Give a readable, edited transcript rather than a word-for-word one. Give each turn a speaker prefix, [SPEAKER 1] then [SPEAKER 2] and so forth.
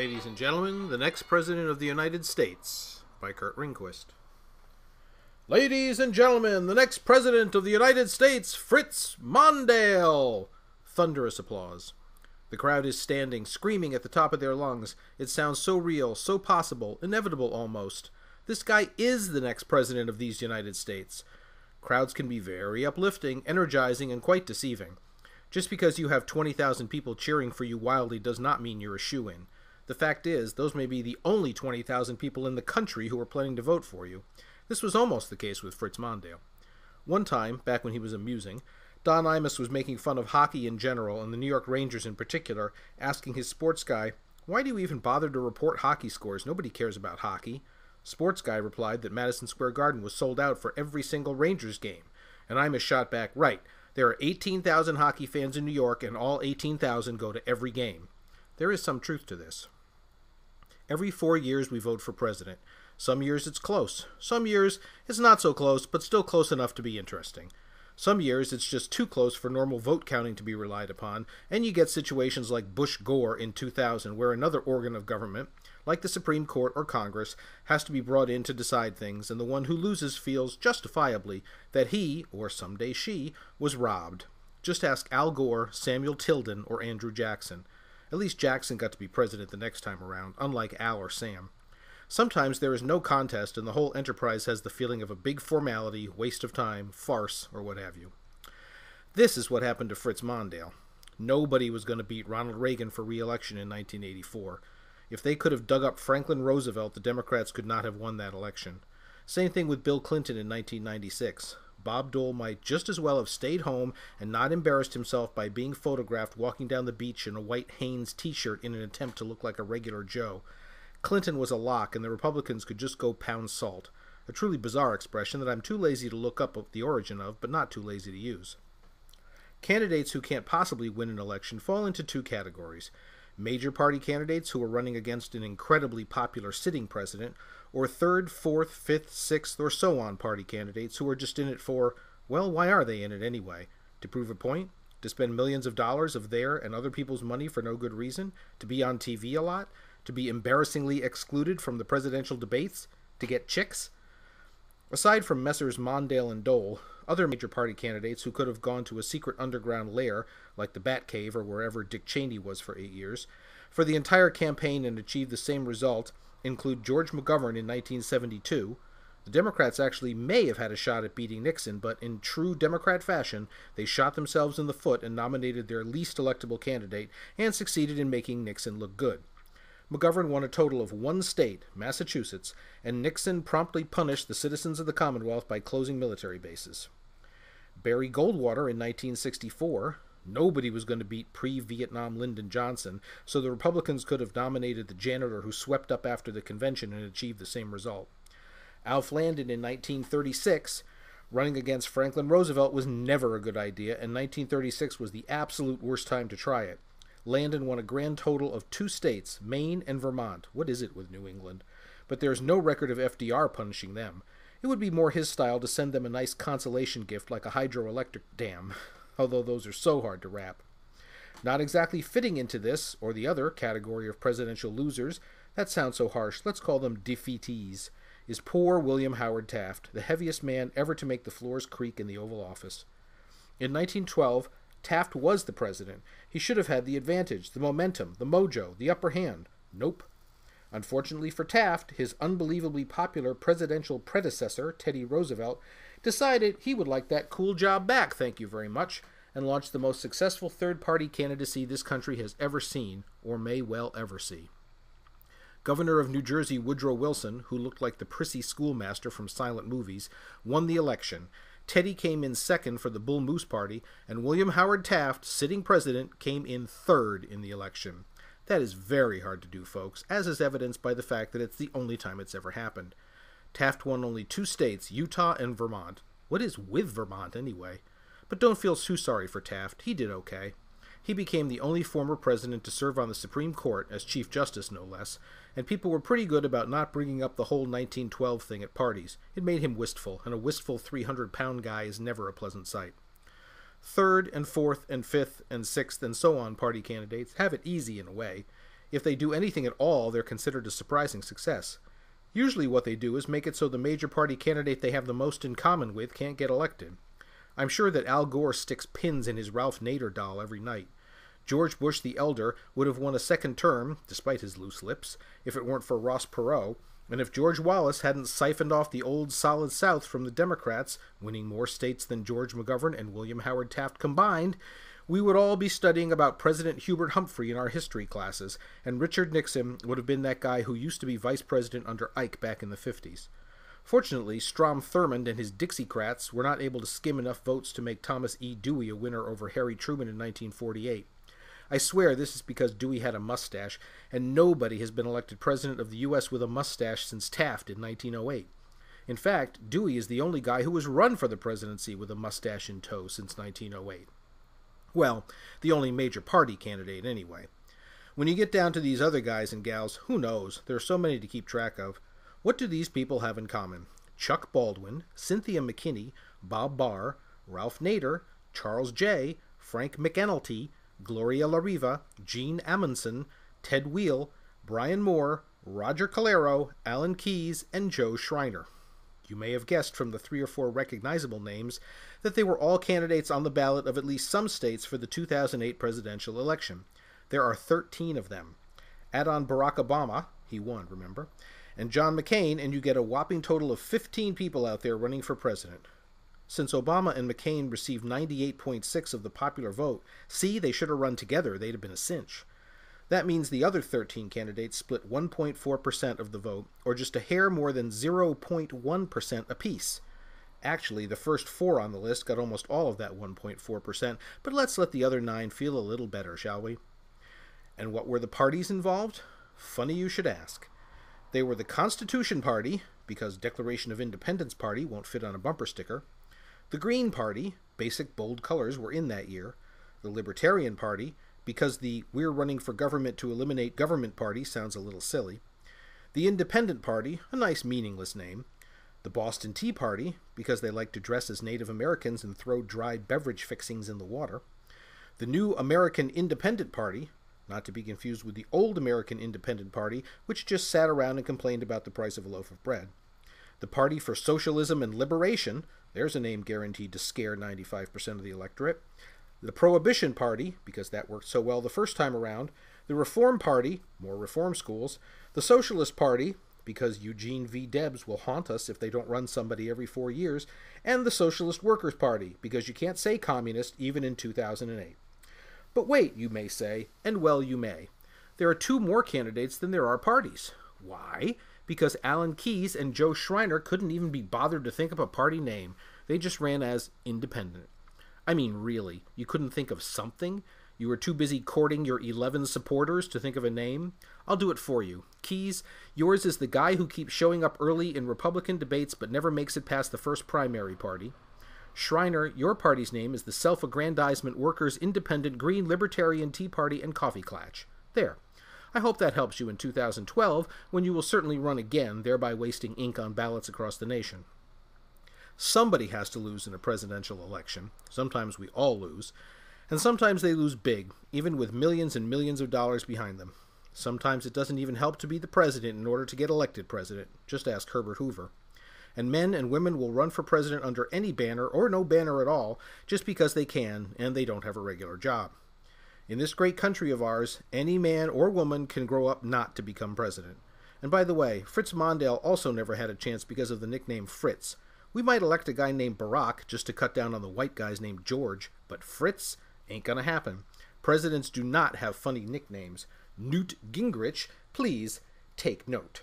[SPEAKER 1] Ladies and gentlemen, the next President of the United States, by Kurt Ringquist. Ladies and gentlemen, the next President of the United States, Fritz Mondale! Thunderous applause. The crowd is standing, screaming at the top of their lungs. It sounds so real, so possible, inevitable almost. This guy is the next President of these United States. Crowds can be very uplifting, energizing, and quite deceiving. Just because you have 20,000 people cheering for you wildly does not mean you're a shoo-in. The fact is, those may be the only 20,000 people in the country who are planning to vote for you. This was almost the case with Fritz Mondale. One time, back when he was amusing, Don Imus was making fun of hockey in general and the New York Rangers in particular, asking his sports guy, "Why do you even bother to report hockey scores? Nobody cares about hockey." Sports guy replied that Madison Square Garden was sold out for every single Rangers game. And Imus shot back, "Right, there are 18,000 hockey fans in New York and all 18,000 go to every game." There is some truth to this. Every 4 years we vote for president. Some years it's close. Some years it's not so close, but still close enough to be interesting. Some years it's just too close for normal vote counting to be relied upon, and you get situations like Bush-Gore in 2000, where another organ of government, like the Supreme Court or Congress, has to be brought in to decide things, and the one who loses feels, justifiably, that he, or someday she, was robbed. Just ask Al Gore, Samuel Tilden, or Andrew Jackson. At least Jackson got to be president the next time around, unlike Al or Sam. Sometimes there is no contest and the whole enterprise has the feeling of a big formality, waste of time, farce, or what have you. This is what happened to Fritz Mondale. Nobody was going to beat Ronald Reagan for re-election in 1984. If they could have dug up Franklin Roosevelt, the Democrats could not have won that election. Same thing with Bill Clinton in 1996. Bob Dole might just as well have stayed home and not embarrassed himself by being photographed walking down the beach in a white Hanes t-shirt in an attempt to look like a regular Joe. Clinton was a lock, and the Republicans could just go pound salt. A truly bizarre expression that I'm too lazy to look up the origin of, but not too lazy to use. Candidates who can't possibly win an election fall into two categories. Major party candidates who are running against an incredibly popular sitting president, or third, fourth, fifth, sixth, or so on party candidates who are just in it for, well, why are they in it anyway? To prove a point? To spend millions of dollars of their and other people's money for no good reason? To be on TV a lot? To be embarrassingly excluded from the presidential debates? To get chicks? Aside from Messrs. Mondale and Dole, other major party candidates who could have gone to a secret underground lair, like the Batcave or wherever Dick Cheney was for 8 years, for the entire campaign and achieve the same result include George McGovern in 1972. The Democrats actually may have had a shot at beating Nixon, but in true Democrat fashion, they shot themselves in the foot and nominated their least electable candidate and succeeded in making Nixon look good. McGovern won a total of one state, Massachusetts, and Nixon promptly punished the citizens of the Commonwealth by closing military bases. Barry Goldwater in 1964, nobody was going to beat pre-Vietnam Lyndon Johnson, so the Republicans could have nominated the janitor who swept up after the convention and achieved the same result. Alf Landon in 1936, running against Franklin Roosevelt was never a good idea, and 1936 was the absolute worst time to try it. Landon won a grand total of 2 states, Maine and Vermont. What is it with New England? But there's no record of FDR punishing them. It would be more his style to send them a nice consolation gift like a hydroelectric dam, although those are so hard to wrap. Not exactly fitting into this, or the other, category of presidential losers, that sounds so harsh, let's call them defeatees, is poor William Howard Taft, the heaviest man ever to make the floors creak in the Oval Office. In 1912, Taft was the president. He should have had the advantage, the momentum, the mojo, the upper hand. Nope. Unfortunately for Taft, his unbelievably popular presidential predecessor, Teddy Roosevelt, decided he would like that cool job back, thank you very much, and launched the most successful third-party candidacy this country has ever seen, or may well ever see. Governor of New Jersey Woodrow Wilson, who looked like the prissy schoolmaster from silent movies, won the election. Teddy came in second for the Bull Moose Party, and William Howard Taft, sitting president, came in third in the election. That is very hard to do, folks, as is evidenced by the fact that it's the only time it's ever happened. Taft won only 2 states, Utah and Vermont. What is with Vermont, anyway? But don't feel too sorry for Taft. He did okay. He became the only former president to serve on the Supreme Court, as Chief Justice no less, and people were pretty good about not bringing up the whole 1912 thing at parties. It made him wistful, and a wistful 300-pound guy is never a pleasant sight. Third and fourth and fifth and sixth and so on party candidates have it easy in a way. If they do anything at all, they're considered a surprising success. Usually what they do is make it so the major party candidate they have the most in common with can't get elected. I'm sure that Al Gore sticks pins in his Ralph Nader doll every night. George Bush the Elder would have won a second term, despite his loose lips, if it weren't for Ross Perot, and if George Wallace hadn't siphoned off the old Solid South from the Democrats, winning more states than George McGovern and William Howard Taft combined, we would all be studying about President Hubert Humphrey in our history classes, and Richard Nixon would have been that guy who used to be vice president under Ike back in the 50s. Fortunately, Strom Thurmond and his Dixiecrats were not able to skim enough votes to make Thomas E. Dewey a winner over Harry Truman in 1948. I swear this is because Dewey had a mustache, and nobody has been elected president of the U.S. with a mustache since Taft in 1908. In fact, Dewey is the only guy who has run for the presidency with a mustache in tow since 1908. Well, the only major party candidate anyway. When you get down to these other guys and gals, who knows? There are so many to keep track of. What do these people have in common? Chuck Baldwin, Cynthia McKinney, Bob Barr, Ralph Nader, Charles J., Frank McEnulty, Gloria La Riva, Gene Amundsen, Ted Wheel, Brian Moore, Roger Calero, Alan Keyes, and Joe Schreiner. You may have guessed from the 3 or 4 recognizable names that they were all candidates on the ballot of at least some states for the 2008 presidential election. There are 13 of them. Add on Barack Obama, he won, remember, and John McCain, and you get a whopping total of 15 people out there running for president. Since Obama and McCain received 98.6% of the popular vote, see, they should have run together, they'd have been a cinch. That means the other 13 candidates split 1.4% of the vote, or just a hair more than 0.1% apiece. Actually, the first 4 on the list got almost all of that 1.4%, but let's let the other 9 feel a little better, shall we? And what were the parties involved? Funny you should ask. They were the Constitution Party, because Declaration of Independence Party won't fit on a bumper sticker. The Green Party, basic bold colors were in that year. The Libertarian Party, because the "we're running for government to eliminate government" party sounds a little silly. The Independent Party, a nice meaningless name. The Boston Tea Party, because they like to dress as Native Americans and throw dried beverage fixings in the water. The New American Independent Party, not to be confused with the Old American Independent Party, which just sat around and complained about the price of a loaf of bread. The Party for Socialism and Liberation, there's a name guaranteed to scare 95% of the electorate. The Prohibition Party, because that worked so well the first time around. The Reform Party, more reform schools. The Socialist Party, because Eugene V. Debs will haunt us if they don't run somebody every 4 years. And the Socialist Workers' Party, because you can't say communist even in 2008. But wait, you may say, and well you may. There are 2 more candidates than there are parties. Why? Because Alan Keyes and Joe Schreiner couldn't even be bothered to think up a party name. They just ran as independent. I mean, really, you couldn't think of something? You were too busy courting your 11 supporters to think of a name? I'll do it for you. Keyes, yours is the guy who keeps showing up early in Republican debates but never makes it past the first primary party. Schreiner, your party's name is the Self-Aggrandizement Workers Independent Green Libertarian Tea Party and Coffee Clatch. There. I hope that helps you in 2012, when you will certainly run again, thereby wasting ink on ballots across the nation. Somebody has to lose in a presidential election. Sometimes we all lose. And sometimes they lose big, even with millions and millions of dollars behind them. Sometimes it doesn't even help to be the president in order to get elected president. Just ask Herbert Hoover. And men and women will run for president under any banner or no banner at all, just because they can and they don't have a regular job. In this great country of ours, any man or woman can grow up not to become president. And by the way, Fritz Mondale also never had a chance because of the nickname Fritz. We might elect a guy named Barack just to cut down on the white guys named George, but Fritz ain't gonna happen. Presidents do not have funny nicknames. Newt Gingrich, please take note.